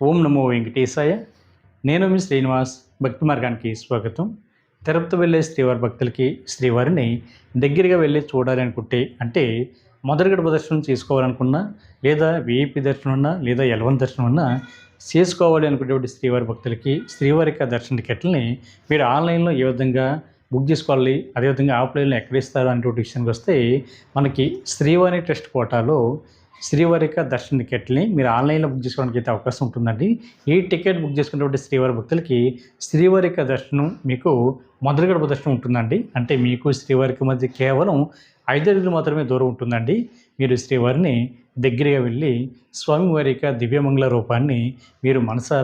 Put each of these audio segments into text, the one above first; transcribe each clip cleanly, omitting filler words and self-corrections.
ఓం నమో వెంకటేశాయ. నేను మీ శ్రీనివాస్. భక్తి మార్గానికి స్వాగతం. తిరుపతి వెళ్ళే శ్రీవారి భక్తులకి శ్రీవారిని దగ్గరగా వెళ్ళి చూడాలి అనుకుంటే, అంటే మొదటి గడప దర్శనం చేసుకోవాలనుకున్నా, లేదా వీఐపీ దర్శనం ఉన్నా, లేదా ఎలవన్ దర్శనం ఉన్నా చేసుకోవాలి అనుకునేటువంటి శ్రీవారి భక్తులకి శ్రీవారి యొక్క దర్శన టికెట్లని మీరు ఆన్లైన్లో ఏ విధంగా బుక్ చేసుకోవాలి, అదేవిధంగా ఆఫ్లైన్లో ఎక్కడ ఇస్తారు అనేటువంటి విషయానికి వస్తే, మనకి శ్రీవారి ట్రస్ట్ కోటాలో శ్రీవారి యొక్క దర్శన టికెట్ని మీరు ఆన్లైన్లో బుక్ చేసుకోవడానికి అయితే అవకాశం ఉంటుందండి. ఈ టికెట్ బుక్ చేసుకున్నటువంటి శ్రీవారి భక్తులకి శ్రీవారి యొక్క దర్శనం మీకు మొదటి గడప దర్శనం ఉంటుందండి. అంటే మీకు శ్రీవారికి మధ్య కేవలం 5 అడుగులు మాత్రమే దూరం ఉంటుందండి. మీరు శ్రీవారిని దగ్గరగా వెళ్ళి స్వామివారి యొక్క దివ్యమంగళ రూపాన్ని మీరు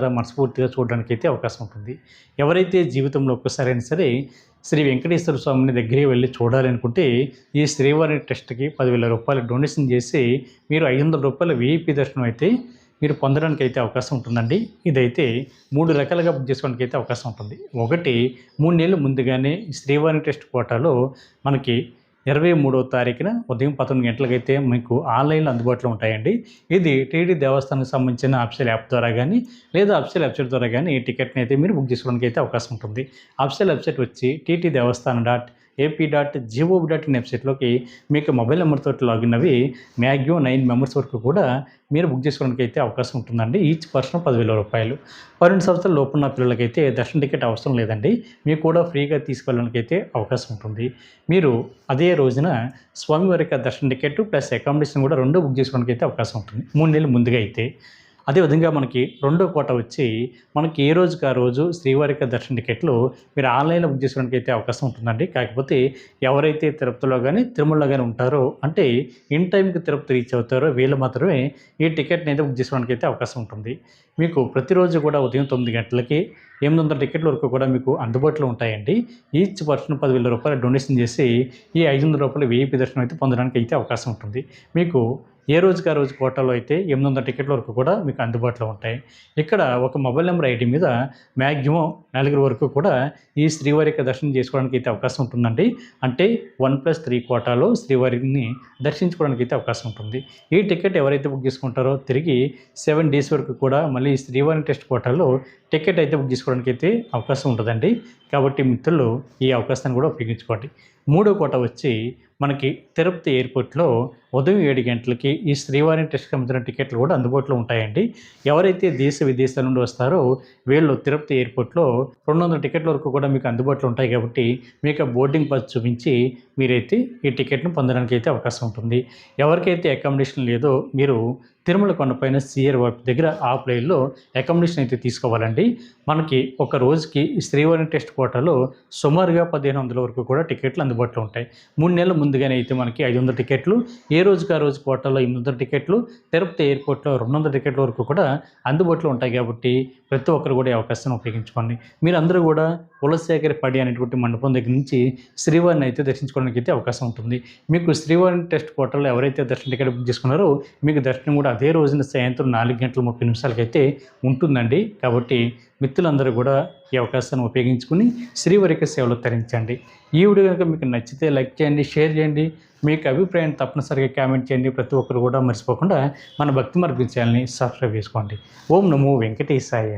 మనస్ఫూర్తిగా చూడడానికి అయితే అవకాశం ఉంటుంది. ఎవరైతే జీవితంలో ఒక్కసారైనా సరే శ్రీ వెంకటేశ్వర స్వామిని దగ్గరికి వెళ్ళి చూడాలనుకుంటే, ఈ శ్రీవారి ట్రస్ట్కి 10,000 రూపాయలు డొనేషన్ చేసి మీరు 500 రూపాయల వీఐపీ దర్శనం అయితే మీరు పొందడానికి అయితే అవకాశం ఉంటుందండి. ఇదైతే 3 రకాలుగా బుక్ చేసుకోవడానికి అయితే అవకాశం ఉంటుంది. ఒకటి, 3 నెలలు ముందుగానే శ్రీవారి ట్రస్ట్ కోటాలో మనకి 23వ తారీఖున ఉదయం 11 గంటలకైతే మీకు ఆన్లైన్లో అందుబాటులో ఉంటాయండి. ఇది టీటీ దేవస్థానానికి సంబంధించిన అఫీషియల్ యాప్ ద్వారా కానీ, లేదా అఫీషియల్ వెబ్సైట్ ద్వారా కానీ ఈ టికెట్ని అయితే మీరు బుక్ చేసుకోవడానికి అయితే అవకాశం ఉంటుంది. అఫీషియల్ వెబ్సైట్ వచ్చి ttdevaస్థానం.ap.gov.in వెబ్సైట్లోకి మీకు మొబైల్ నెంబర్తో లాగిన్ అవి మ్యాక్సిమం 9 మెంబర్స్ వరకు కూడా మీరు బుక్ చేసుకోవడానికి అయితే అవకాశం ఉంటుందండి. ఈచ్ పర్సన్ 10,000 రూపాయలు. 12 సంవత్సరాల లోపున్న పిల్లలకైతే దర్శన టికెట్ అవసరం లేదండి. మీకు కూడా ఫ్రీగా తీసుకెళ్ళడానికి అయితే అవకాశం ఉంటుంది. మీరు అదే రోజున స్వామివారి యొక్క దర్శన టికెట్ ప్లస్ అకామిడేషన్ కూడా 2 బుక్ చేసుకోవడానికి అయితే అవకాశం ఉంటుంది, 3 నెలలు ముందుగా అయితే. అదేవిధంగా మనకి రెండో కోట వచ్చి మనకి ఏ రోజుకి ఆ రోజు శ్రీవారి యొక్క దర్శన టికెట్లు మీరు ఆన్లైన్లో బుక్ చేసుకోవడానికి అయితే అవకాశం ఉంటుందండి. కాకపోతే ఎవరైతే తిరుపతిలో కానీ తిరుమలలో కానీ ఉంటారో, అంటే ఇన్ టైంకి తిరుపతి రీచ్ అవుతారో వీళ్ళు మాత్రమే ఈ టికెట్ని అయితే బుక్ చేసుకోవడానికి అయితే అవకాశం ఉంటుంది. మీకు ప్రతిరోజు కూడా ఉదయం 9 గంటలకి 800 టికెట్ల వరకు కూడా మీకు అందుబాటులో ఉంటాయండి. ఈచ్ పర్సన్ 10,000 రూపాయలు డొనేషన్ చేసి ఈ 500 రూపాయల వీఐపీ దర్శనం అయితే పొందడానికి అయితే అవకాశం ఉంటుంది. మీకు ఏ రోజుకి ఆ రోజు కోటాలో అయితే 800 టికెట్ల వరకు కూడా మీకు అందుబాటులో ఉంటాయి. ఇక్కడ ఒక మొబైల్ నెంబర్ ఐడి మీద మ్యాక్సిమం 4 వరకు కూడా ఈ శ్రీవారి యొక్క దర్శనం చేసుకోవడానికి అయితే అవకాశం ఉంటుందండి. అంటే 1+3 కోటాలో శ్రీవారిని దర్శించుకోవడానికి అయితే అవకాశం ఉంటుంది. ఈ టికెట్ ఎవరైతే బుక్ చేసుకుంటారో తిరిగి 7 డేస్ వరకు కూడా మళ్ళీ శ్రీవారి టెస్ట్ కోటాలో టికెట్ అయితే బుక్ చేసుకోవడానికి అయితే అవకాశం ఉంటుందండి. కాబట్టి మిత్రులు ఈ అవకాశాన్ని కూడా ఉపయోగించుకోండి. మూడో కోట వచ్చి మనకి తిరుపతి ఎయిర్పోర్ట్లో ఉదయం 7 గంటలకి ఈ శ్రీవారి టెస్ట్ సంబంధించిన టికెట్లు కూడా అందుబాటులో ఉంటాయండి. ఎవరైతే దేశ విదేశాల నుండి వస్తారో వీళ్ళు తిరుపతి ఎయిర్పోర్ట్లో 200 టికెట్ల వరకు కూడా మీకు అందుబాటులో ఉంటాయి. కాబట్టి మీకు బోర్డింగ్ పాస్ చూపించి మీరైతే ఈ టికెట్ను పొందడానికి అయితే అవకాశం ఉంటుంది. ఎవరికైతే అకామిడేషన్ లేదో మీరు తిరుమల కొండపైన సిఆర్ వర్క్ దగ్గర ఆఫ్లైన్లో అకామిడేషన్ అయితే తీసుకోవాలండి. మనకి ఒక రోజుకి శ్రీవారి టెస్ట్ కోటాలో సుమారుగా 1,500 వరకు కూడా టికెట్లు అందుబాటులో ఉంటాయి. 3 నెలల ముందుగానే అయితే మనకి 500 టికెట్లు, ఏ రోజుకి ఆ రోజు కోటాలో 800 టికెట్లు, తిరుపతి ఎయిర్పోర్ట్లో 200 టికెట్ల వరకు కూడా అందుబాటులో ఉంటాయి. కాబట్టి ప్రతి ఒక్కరు కూడా ఈ అవకాశాన్ని ఉపయోగించుకోండి. మీరందరూ కూడా కులశేఖర పడి అనేటువంటి మండపం దగ్గర నుంచి శ్రీవారిని అయితే దర్శించుకోవడానికి అయితే అవకాశం ఉంటుంది. మీకు శ్రీవారి టెస్ట్ కోటాలో ఎవరైతే దర్శన టికెట్ బుక్ చేసుకున్నారో మీకు దర్శనం కూడా అదే రోజున సాయంత్రం 4:30 అయితే ఉంటుందండి. కాబట్టి మిత్రులందరూ కూడా ఈ అవకాశాన్ని ఉపయోగించుకుని శ్రీవారికి సేవలు తరించండి. ఈ వీడియో కనుక మీకు నచ్చితే లైక్ చేయండి, షేర్ చేయండి. మీకు అభిప్రాయాన్ని తప్పనిసరిగా కామెంట్ చేయండి. ప్రతి ఒక్కరు కూడా మర్చిపోకుండా మన భక్తి మార్గం ఛానల్ని సబ్స్క్రైబ్ చేసుకోండి. ఓం నమో వెంకటేశాయ.